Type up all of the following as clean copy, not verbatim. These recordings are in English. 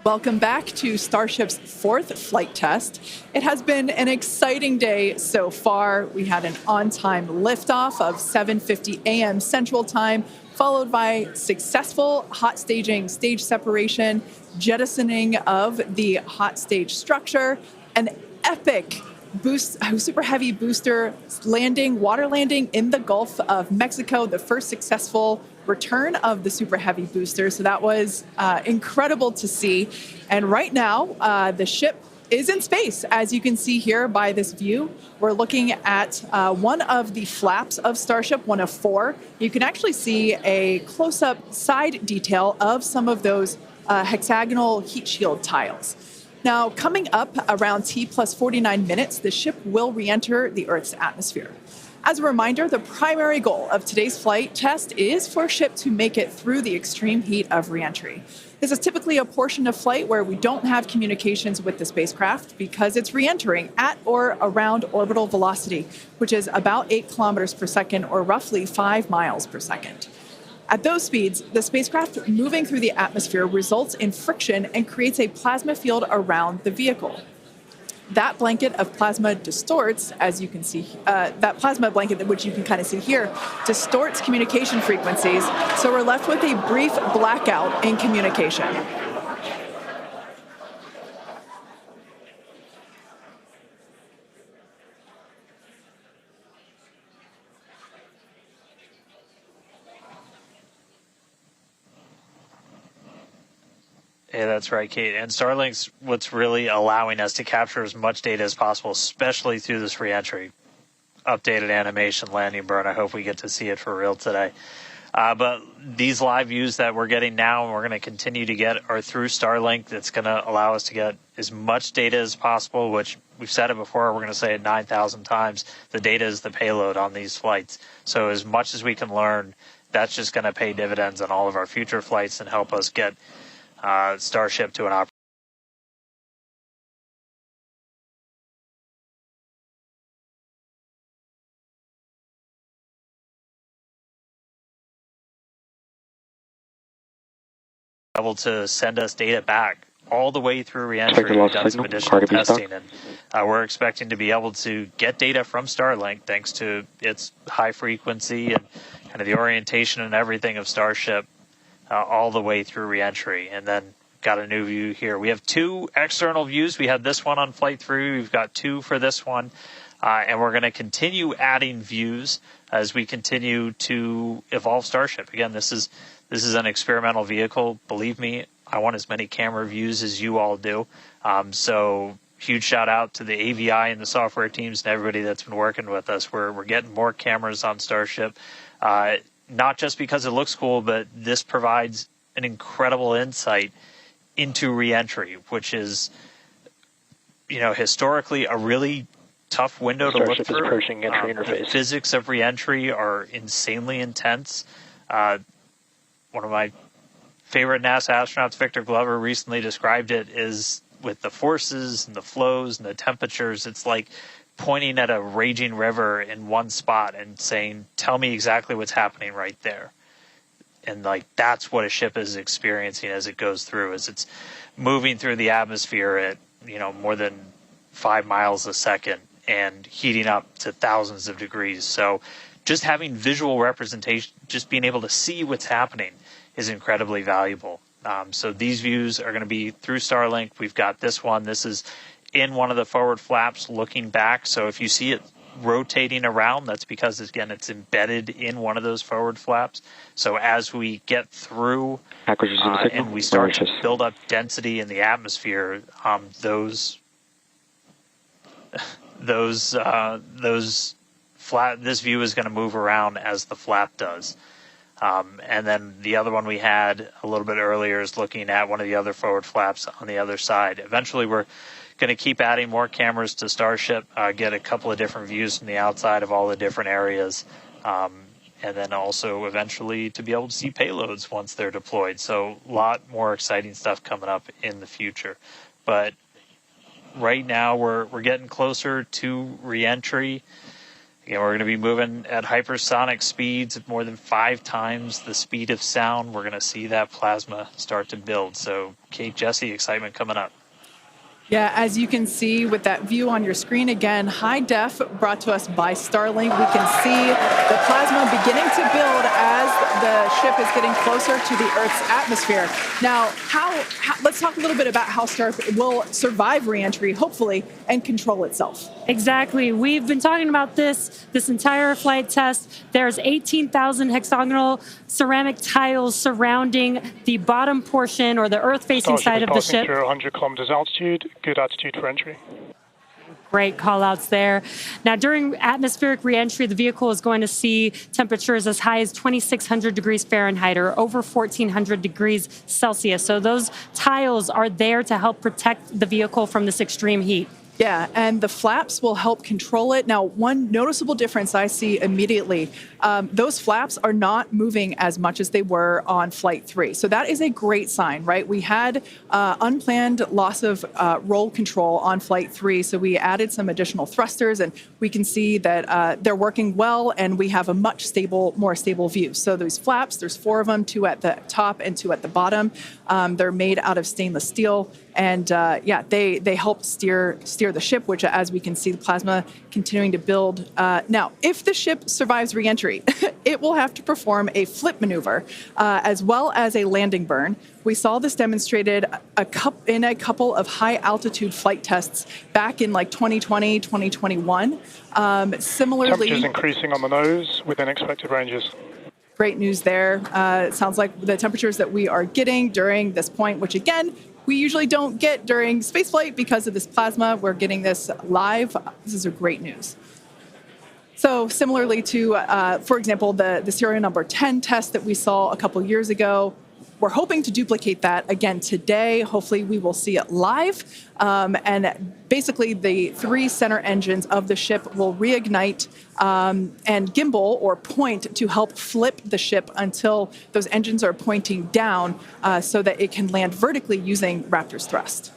Welcome back to Starship's fourth flight test. It has been an exciting day so far. We had an on-time liftoff of 7:50 a.m. Central Time, followed by successful hot staging, stage separation, jettisoning of the hot stage structure, an epic super heavy booster landing, water landing in the Gulf of Mexico, the first successful return of the super heavy booster. So that was incredible to see. And right now, the ship is in space. As you can see here by this view, we're looking at one of the flaps of Starship, one of four. You can actually see a close-up side detail of some of those hexagonal heat shield tiles. Now, coming up around T plus 49 minutes, the ship will re-enter the Earth's atmosphere. As a reminder, the primary goal of today's flight test is for a ship to make it through the extreme heat of re-entry. This is typically a portion of flight where we don't have communications with the spacecraft because it's re-entering at or around orbital velocity, which is about 8 kilometers per second or roughly 5 miles per second. At those speeds, the spacecraft moving through the atmosphere results in friction and creates a plasma field around the vehicle. That blanket of plasma distorts, as you can see, that plasma blanket, which you can kind of see here, distorts communication frequencies. So we're left with a brief blackout in communication. Yeah, that's right, Kate. And Starlink's what's really allowing us to capture as much data as possible, especially through this reentry. Updated animation landing burn. I hope we get to see it for real today. But these live views that we're getting now and we're going to continue to get are through Starlink. That's going to allow us to get as much data as possible, which we've said it before. We're going to say it 9,000 times. The data is the payload on these flights. So as much as we can learn, that's just going to pay dividends on all of our future flights and help us get Starship to an operating able to send us data back all the way through reentry. We've done some additional testing, and we're expecting to be able to get data from Starlink thanks to its high frequency and kind of the orientation and everything of Starship all the way through reentry. And then got a new view here. We have two external views. We had this one on flight 3. We've got two for this one. And we're going to continue adding views as we continue to evolve Starship. Again, this is an experimental vehicle. Believe me, I want as many camera views as you all do. So huge shout out to the AVI and the software teams and everybody that's been working with us. We're getting more cameras on Starship, not just because it looks cool, but this provides an incredible insight into reentry, which is, historically a really tough window to look through. The physics of reentry are insanely intense. One of my favorite NASA astronauts, Victor Glover, recently described it as with the forces and the flows and the temperatures, it's like pointing at a raging river in one spot and saying, tell me exactly what's happening right there. And that's what a ship is experiencing as it goes through, as it's moving through the atmosphere at, more than 5 miles a second and heating up to thousands of degrees. So just having visual representation, just being able to see what's happening is incredibly valuable. So these views are going to be through Starlink. We've got this one. This is in one of the forward flaps looking back. So if you see it rotating around, that's because, again, it's embedded in one of those forward flaps. So as we get through and we start to build up density in the atmosphere, this view is going to move around as the flap does. And then the other one we had a little bit earlier is looking at one of the other forward flaps on the other side. Eventually, we're going to keep adding more cameras to Starship, get a couple of different views from the outside of all the different areas, and then also eventually to be able to see payloads once they're deployed. So a lot more exciting stuff coming up in the future. But right now we're getting closer to reentry. Again, we're going to be moving at hypersonic speeds at more than 5 times the speed of sound. We're going to see that plasma start to build. So, Kate, Jesse, excitement coming up. Yeah, as you can see with that view on your screen, again, high def brought to us by Starlink. We can see the plasma beginning to build as the ship is getting closer to the Earth's atmosphere. Now, let's talk a little bit about how Starship will survive reentry, hopefully, and control itself. Exactly. We've been talking about this entire flight test. There's 18,000 hexagonal ceramic tiles surrounding the bottom portion or the Earth-facing side of the ship. Through 100 kilometers altitude, good altitude for entry. Great call-outs there. Now, during atmospheric reentry, the vehicle is going to see temperatures as high as 2,600 degrees Fahrenheit or over 1,400 degrees Celsius. So those tiles are there to help protect the vehicle from this extreme heat. Yeah, and the flaps will help control it. Now, one noticeable difference I see immediately, those flaps are not moving as much as they were on Flight 3. So that is a great sign, right? We had unplanned loss of roll control on Flight 3, so we added some additional thrusters, and we can see that they're working well, and we have a much more stable view. So those flaps, there's 4 of them, 2 at the top and 2 at the bottom. They're made out of stainless steel. And yeah, they help steer the ship, which, as we can see, the plasma continuing to build. Now, if the ship survives reentry, it will have to perform a flip maneuver as well as a landing burn. We saw this demonstrated in a couple of high-altitude flight tests back in like 2020, 2021. Similarly, temperatures increasing on the nose within expected ranges. Great news there. It sounds like the temperatures that we are getting during this point, which again, we usually don't get during spaceflight because of this plasma. We're getting this live. This is a great news. So similarly to, for example, the serial number 10 test that we saw a couple years ago, we're hoping to duplicate that again today. Hopefully we will see it live. And basically the 3 center engines of the ship will reignite and gimbal or point to help flip the ship until those engines are pointing down so that it can land vertically using Raptor's thrust.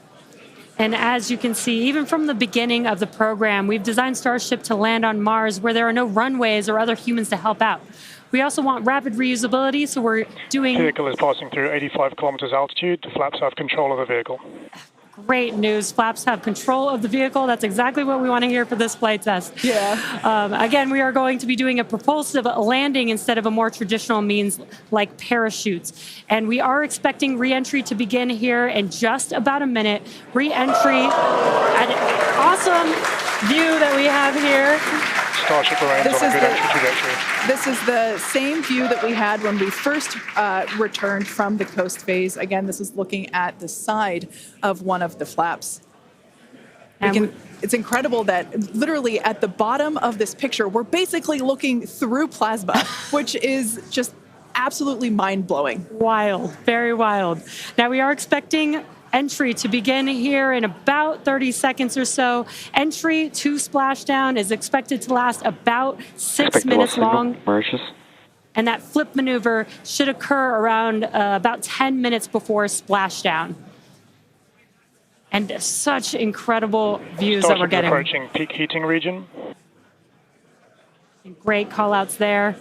And as you can see, even from the beginning of the program, we've designed Starship to land on Mars where there are no runways or other humans to help out. We also want rapid reusability, so we're doing... The vehicle is passing through 85 kilometers altitude. The flaps have control of the vehicle. Great news. Flaps have control of the vehicle. That's exactly what we want to hear for this flight test. Yeah. Again, we are going to be doing a propulsive landing instead of a more traditional means like parachutes. And we are expecting re-entry to begin here in just about a minute. Re-entry, an awesome view that we have here. Starship remains on a good entry trajectory. This is the same view that we had when we first returned from the coast phase. Again, this is looking at the side of one of the flaps. It's incredible that literally at the bottom of this picture, we're basically looking through plasma, which is just absolutely mind-blowing. Wild, very wild. Now we are expecting entry to begin here in about 30 seconds or so. Entry to splashdown is expected to last about 6 minutes long. And that flip maneuver should occur around about 10 minutes before splashdown. And such incredible views that we're getting. Approaching peak heating region. Great call-outs there.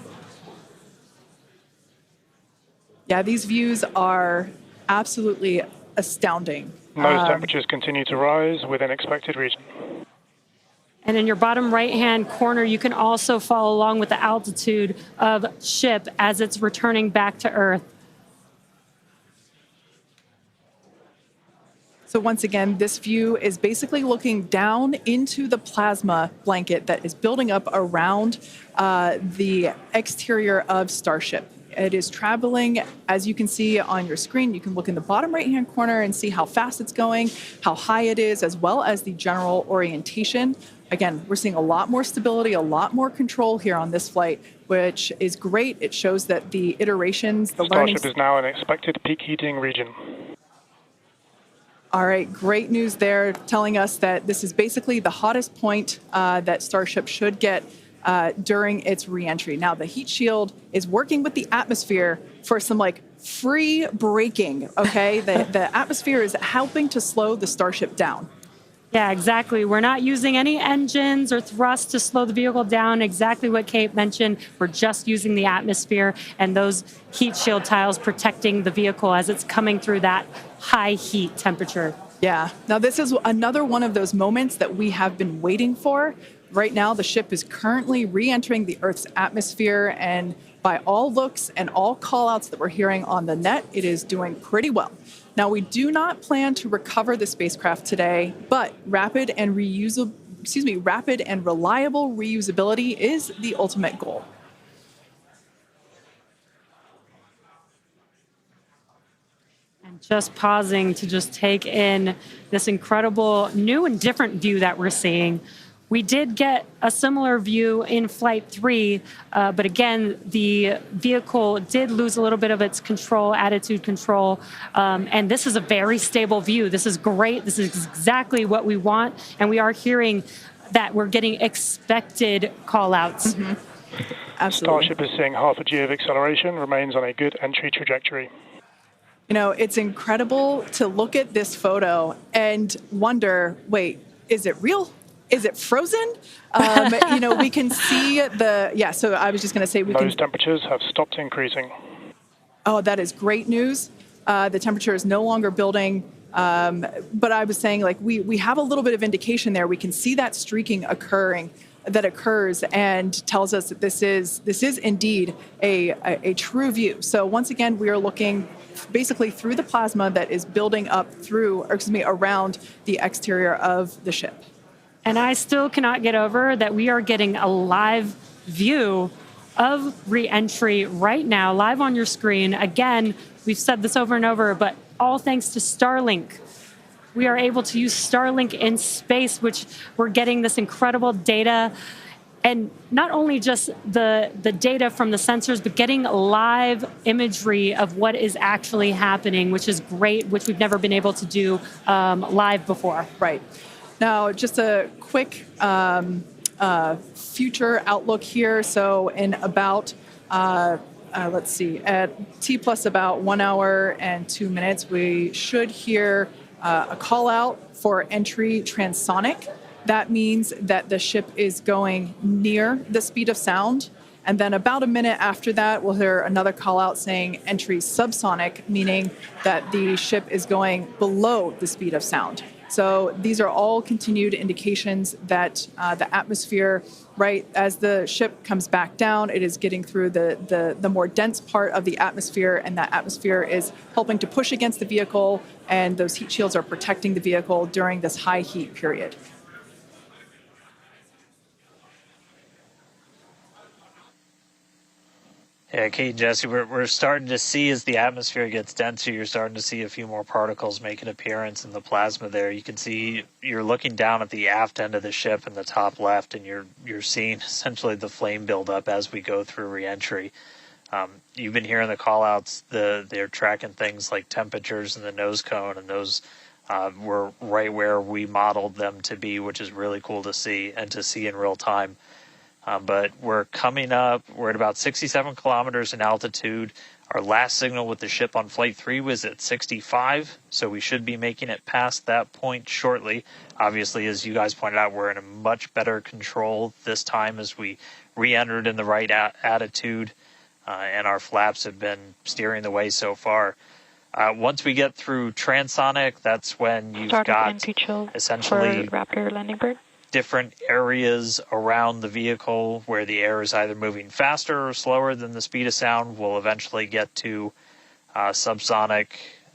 Yeah, these views are absolutely astounding. Nose temperatures continue to rise within expected region. And in your bottom right-hand corner, you can also follow along with the altitude of ship as it's returning back to Earth. So once again, this view is basically looking down into the plasma blanket that is building up around the exterior of Starship. It is traveling, as you can see on your screen. You can look in the bottom right-hand corner and see how fast it's going, how high it is, as well as the general orientation. Again, we're seeing a lot more stability, a lot more control here on this flight, which is great. It shows that the iterations, the learning... Starship is now in expected peak heating region. All right, great news there, telling us that this is basically the hottest point that Starship should get during its reentry. Now, the heat shield is working with the atmosphere for some free braking, okay? The atmosphere is helping to slow the Starship down. Yeah, exactly. We're not using any engines or thrust to slow the vehicle down. Exactly what Kate mentioned. We're just using the atmosphere and those heat shield tiles protecting the vehicle as it's coming through that high heat temperature. Yeah. Now, this is another one of those moments that we have been waiting for. Right now, the ship is currently re-entering the Earth's atmosphere, and by all looks and all call-outs that we're hearing on the net, it is doing pretty well. Now, we do not plan to recover the spacecraft today, but rapid and reliable reusability is the ultimate goal. And just pausing to just take in this incredible new and different view that we're seeing. We did get a similar view in Flight 3, but again, the vehicle did lose a little bit of its control, attitude control, and this is a very stable view. This is great. This is exactly what we want, and we are hearing that we're getting expected call-outs. Mm-hmm. Absolutely. Starship is seeing half a G of acceleration, remains on a good entry trajectory. You know, it's incredible to look at this photo and wonder, wait, is it real? Is it frozen? You know, we can see so I was just going to say Those temperatures have stopped increasing. Oh, that is great news. The temperature is no longer building. But I was saying, like, we have a little bit of indication there. We can see that streaking that occurs and tells us that this is indeed a true view. So once again, we are looking basically through the plasma that is building up around the exterior of the ship. And I still cannot get over that we are getting a live view of re-entry right now, live on your screen. Again, we've said this over and over, but all thanks to Starlink. We are able to use Starlink in space, which we're getting this incredible data. And not only just the data from the sensors, but getting live imagery of what is actually happening, which is great, which we've never been able to do live before. Right. Now, just a quick future outlook here. So in about, at T plus about 1 hour and 2 minutes, we should hear a call out for entry transonic. That means that the ship is going near the speed of sound. And then about a minute after that, we'll hear another call out saying entry subsonic, meaning that the ship is going below the speed of sound. So these are all continued indications that the atmosphere, right, as the ship comes back down, it is getting through the more dense part of the atmosphere, and that atmosphere is helping to push against the vehicle, and those heat shields are protecting the vehicle during this high heat period. Yeah, Kate and Jesse, we're starting to see as the atmosphere gets denser, you're starting to see a few more particles make an appearance in the plasma there. You can see you're looking down at the aft end of the ship in the top left, and you're seeing essentially the flame build up as we go through reentry. You've been hearing the call-outs. They're tracking things like temperatures in the nose cone, and those were right where we modeled them to be, which is really cool to see and to see in real time. But we're coming up. We're at about 67 kilometers in altitude. Our last signal with the ship on Flight 3 was at 65, so we should be making it past that point shortly. Obviously, as you guys pointed out, we're in a much better control this time as we re-entered in the right attitude, and our flaps have been steering the way so far. Once we get through transonic, that's when you've got essentially Raptor landing bird. Different areas around the vehicle where the air is either moving faster or slower than the speed of sound. We'll eventually get to subsonic,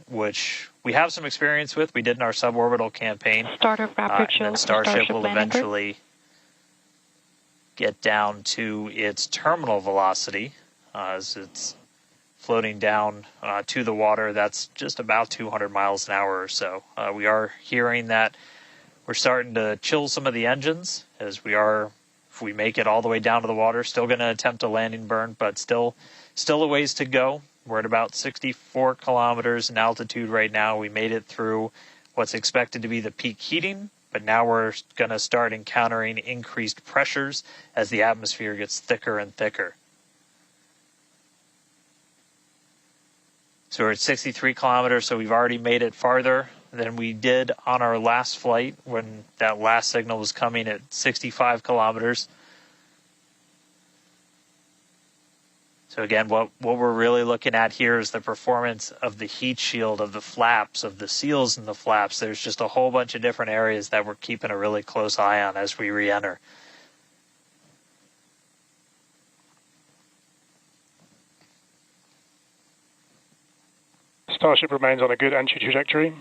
which we have some experience with. We did in our suborbital campaign. Start of Raptor chill. And Starship will eventually get down to its terminal velocity as it's floating down to the water. That's just about 200 miles an hour or so. We are hearing that we're starting to chill some of the engines as we are, if we make it all the way down to the water, still going to attempt a landing burn, but still a ways to go. We're at about 64 kilometers in altitude right now. We made it through what's expected to be the peak heating, but now we're going to start encountering increased pressures as the atmosphere gets thicker and thicker. So we're at 63 kilometers, so we've already made it farther. than we did on our last flight when that last signal was coming at 65 kilometers. So again, what we're really looking at here is the performance of the heat shield, of the flaps, of the seals in the flaps. There's just a whole bunch of different areas that we're keeping a really close eye on as we re-enter. Starship remains on a good entry trajectory.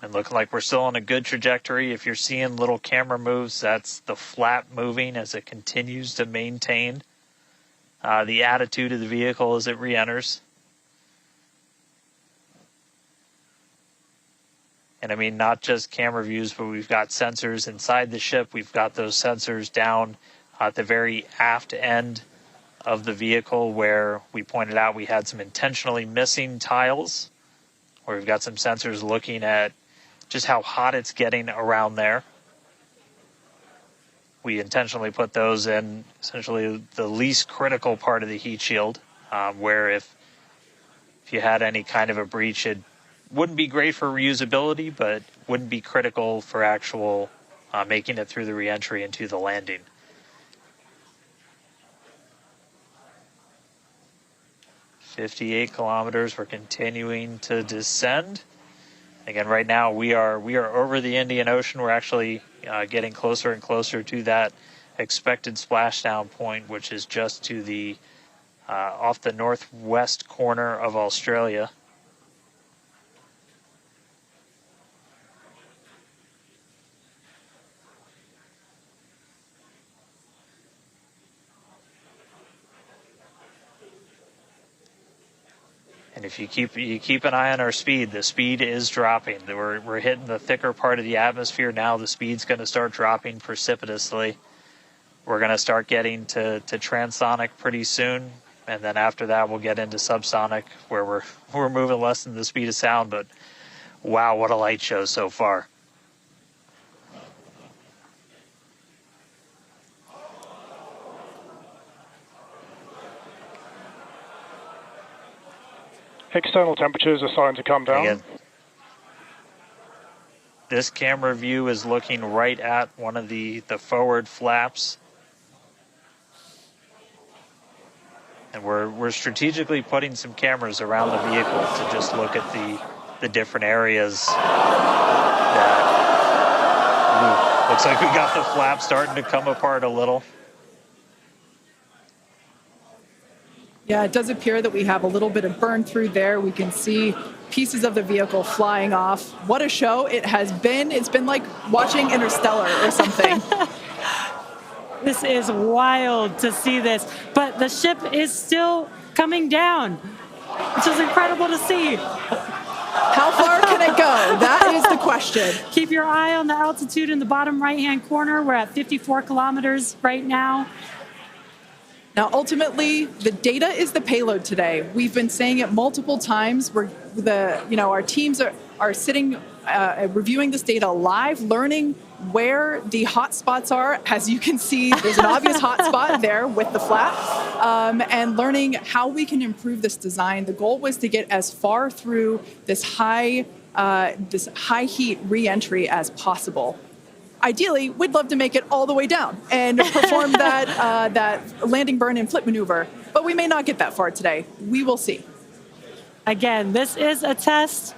And looking like we're still on a good trajectory. If you're seeing little camera moves, that's the flap moving as it continues to maintain the attitude of the vehicle as it re-enters. And I mean, not just camera views, but we've got sensors inside the ship. We've got those sensors down at the very aft end of the vehicle where we pointed out we had some intentionally missing tiles, where we've got some sensors looking at just how hot it's getting around there. We intentionally put those in essentially the least critical part of the heat shield, where if you had any kind of a breach, it wouldn't be great for reusability, but wouldn't be critical for actual making it through the re-entry into the landing. "58 kilometers, we're continuing to descend. Again, right now we are over the Indian Ocean. We're actually getting closer and closer to that expected splashdown point, which is just to the off the northwest corner of Australia. And if you keep an eye on our speed, the speed is dropping. We're hitting the thicker part of the atmosphere now. The speed's going to start dropping precipitously. We're going to start getting to transonic pretty soon, and then after that we'll get into subsonic, where we're moving less than the speed of sound. But wow, what a light show so far! External temperatures are starting to come down. Again, this camera view is looking right at one of the forward flaps. And we're strategically putting some cameras around the vehicle to just look at the different areas that looks like we got the flap starting to come apart a little. Yeah, it does appear that we have a little bit of burn through there. We can see pieces of the vehicle flying off. What a show it has been. It's been like watching Interstellar or something. This is wild to see this, but the ship is still coming down, which is incredible to see. How far can it go? That is the question. Keep your eye on the altitude in the bottom right-hand corner. We're at 54 kilometers right now. Now, ultimately, the data is the payload today. We've been saying it multiple times. Our teams are sitting, reviewing this data live, learning where the hot spots are. As you can see, there's an obvious hot spot there with the flap, and learning how we can improve this design. The goal was to get as far through this high heat re-entry as possible. Ideally, we'd love to make it all the way down and perform that landing burn and flip maneuver, but we may not get that far today. We will see. Again, this is a test,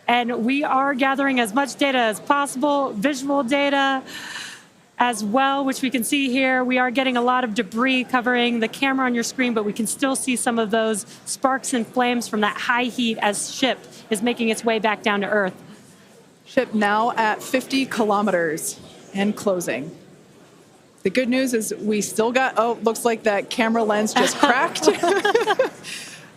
and we are gathering as much data as possible, visual data as well, which we can see here. We are getting a lot of debris covering the camera on your screen, but we can still see some of those sparks and flames from that high heat as ship is making its way back down to Earth. Ship now at 50 kilometers and closing. The good news is we still got, looks like that camera lens just cracked.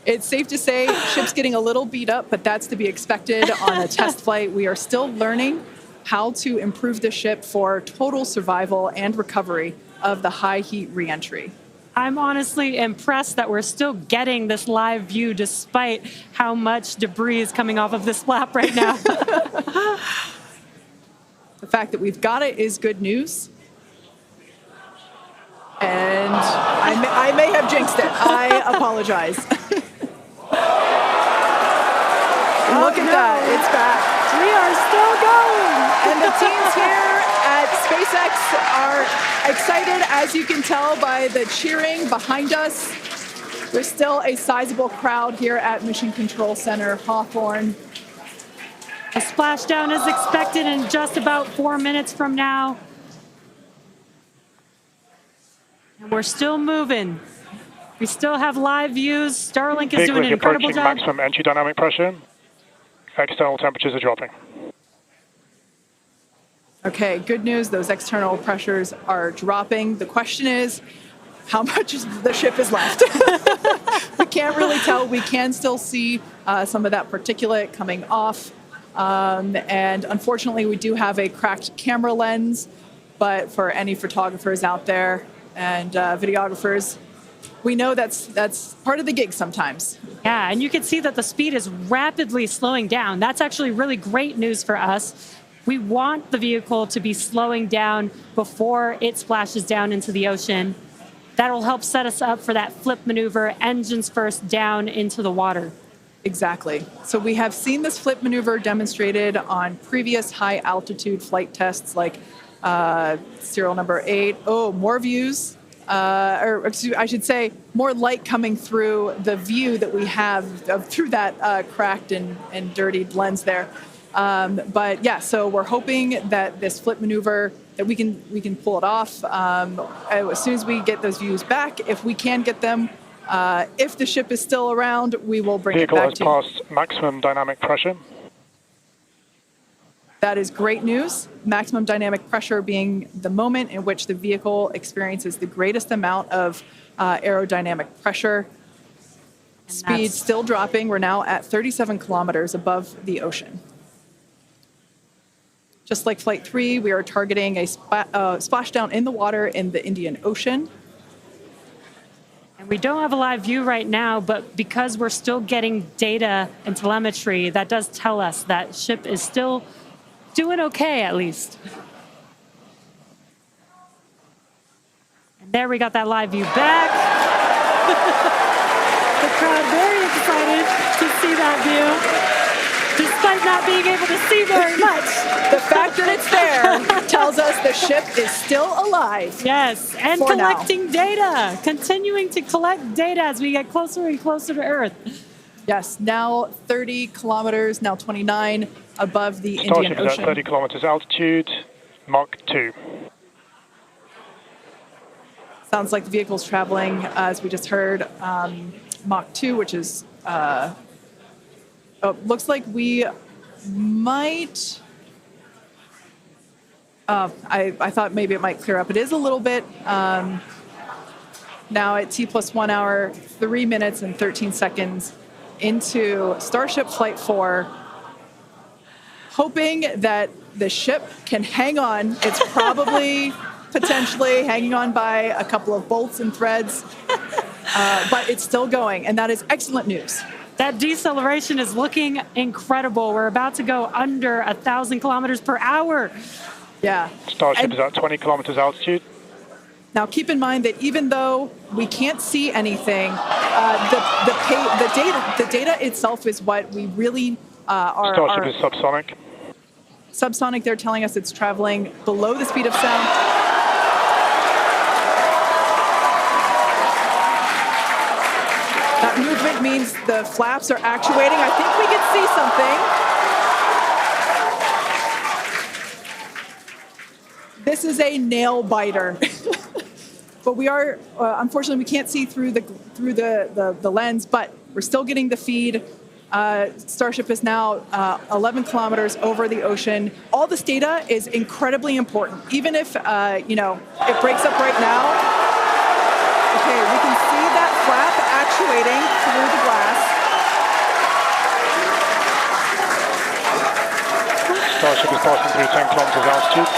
It's safe to say ship's getting a little beat up, but that's to be expected on a test flight. We are still learning how to improve the ship for total survival and recovery of the high heat reentry. I'm honestly impressed that we're still getting this live view despite how much debris is coming off of this flap right now. The fact that we've got it is good news. And I may have jinxed it. I apologize. look at that. It's back. We are still going. And the teams here at SpaceX are excited, as you can tell by the cheering behind us. There's still a sizable crowd here at Mission Control Center, Hawthorne. A splashdown is expected in just about 4 minutes from now. And we're still moving. We still have live views. Starlink is doing an incredible job. Maximum entry dynamic pressure. External temperatures are dropping. Okay, good news. Those external pressures are dropping. The question is, how much of the ship is left? We can't really tell. We can still see some of that particulate coming off. And unfortunately, we do have a cracked camera lens. But for any photographers out there and videographers, we know that's part of the gig sometimes. Yeah, and you can see that the speed is rapidly slowing down. That's actually really great news for us. We want the vehicle to be slowing down before it splashes down into the ocean. That'll help set us up for that flip maneuver, engines first down into the water. Exactly. So we have seen this flip maneuver demonstrated on previous high altitude flight tests like serial number 8. Oh, more views. Or excuse, I should say, more light coming through the view that we have through that cracked and dirtied lens there. But yeah, so we're hoping that this flip maneuver, that we can pull it off as soon as we get those views back. If we can get them, if the ship is still around, we will bring it back to you. Vehicle has passed maximum dynamic pressure. That is great news. Maximum dynamic pressure being the moment in which the vehicle experiences the greatest amount of aerodynamic pressure. Speed still dropping. We're now at 37 kilometers above the ocean. Just like Flight 3, we are targeting a splashdown in the water in the Indian Ocean. And we don't have a live view right now, but because we're still getting data and telemetry, that does tell us that ship is still doing okay, at least. And there we got that live view back. The crowd very excited to see that view, despite not being able to see very much. The fact that it's there tells us the ship is still alive. Yes, and collecting data, continuing to collect data as we get closer and closer to Earth. Yes, now 30 kilometers, now 29 above the Indian Starship Ocean. is at 30 kilometers altitude, Mach 2. Sounds like the vehicle's traveling, as we just heard, Mach 2, which is, looks like we might, I thought maybe it might clear up. It is a little bit, now at T plus 1 hour, 3 minutes and 13 seconds into Starship Flight 4, hoping that the ship can hang on. It's probably potentially hanging on by a couple of bolts and threads, but it's still going, and that is excellent news. That deceleration is looking incredible. We're about to go under 1,000 kilometers per hour. Yeah. Starship is at 20 kilometers altitude. Now, keep in mind that even though we can't see anything, the data itself is what we really are. Starship is subsonic. Subsonic, they're telling us it's traveling below the speed of sound. That movement means the flaps are actuating. I think we can see something. This is a nail biter. But we are, unfortunately, we can't see through the lens, but we're still getting the feed. Starship is now 11 kilometers over the ocean. All this data is incredibly important, even if, it breaks up right now. Okay, we can see that flap actuating through the glass. Starship is passing through 10 kilometers altitude.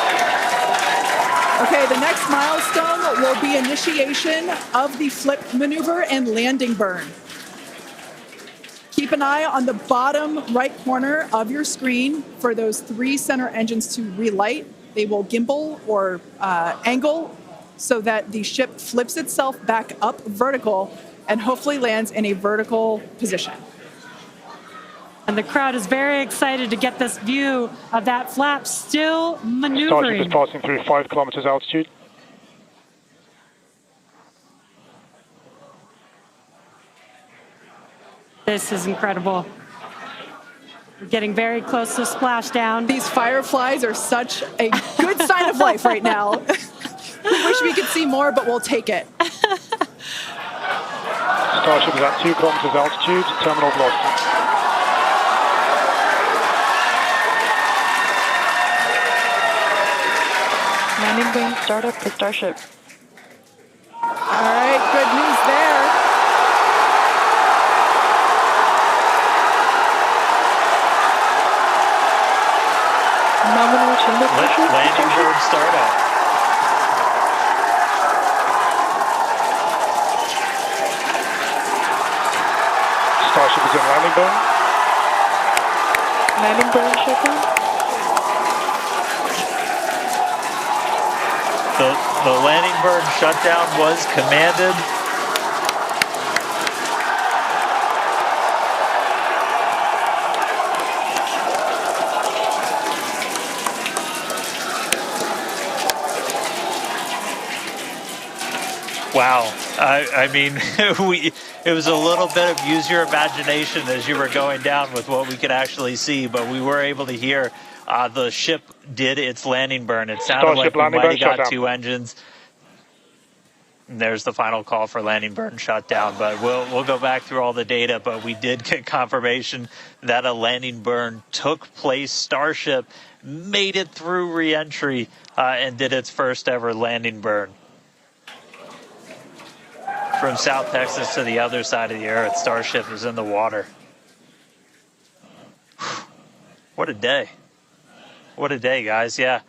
Okay, the next milestone will be initiation of the flip maneuver and landing burn. Keep an eye on the bottom right corner of your screen for those 3 center engines to relight. They will gimbal or angle so that the ship flips itself back up vertical and hopefully lands in a vertical position. And the crowd is very excited to get this view of that flap still maneuvering. Starship is passing through 5 kilometers altitude. This is incredible. We're getting very close to splashdown. These fireflies are such a good sign of life right now. We wish we could see more, but we'll take it. Starship is at 2 kilometers altitude, terminal velocity. Landing burn startup for Starship. All right, good news there. Nominal chamber pressure. Landing bird startup. Starship is in landing burn. Landing burn shutdown. The landing burn shutdown was commanded. Wow. I mean, it was a little bit of use your imagination as you were going down with what we could actually see, but we were able to hear the ship did its landing burn. It sounded Starship like we might have got shutdown. 2 engines. And there's the final call for landing burn shutdown, but we'll go back through all the data, but we did get confirmation that a landing burn took place. Starship made it through re-entry and did its first ever landing burn. From South Texas to the other side of the Earth, Starship is in the water. What a day. What a day, guys. Yeah.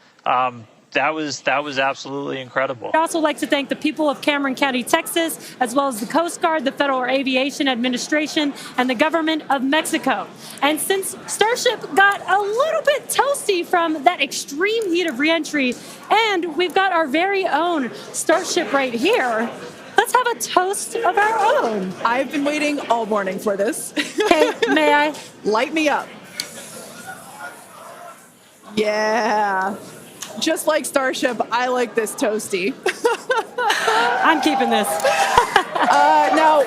That was absolutely incredible. I'd also like to thank the people of Cameron County, Texas, as well as the Coast Guard, the Federal Aviation Administration, and the government of Mexico. And since Starship got a little bit toasty from that extreme heat of reentry, and we've got our very own Starship right here, let's have a toast of our own. I've been waiting all morning for this. Okay, may I? Light me up. Yeah. Just like Starship, I like this toasty. I'm keeping this. Now,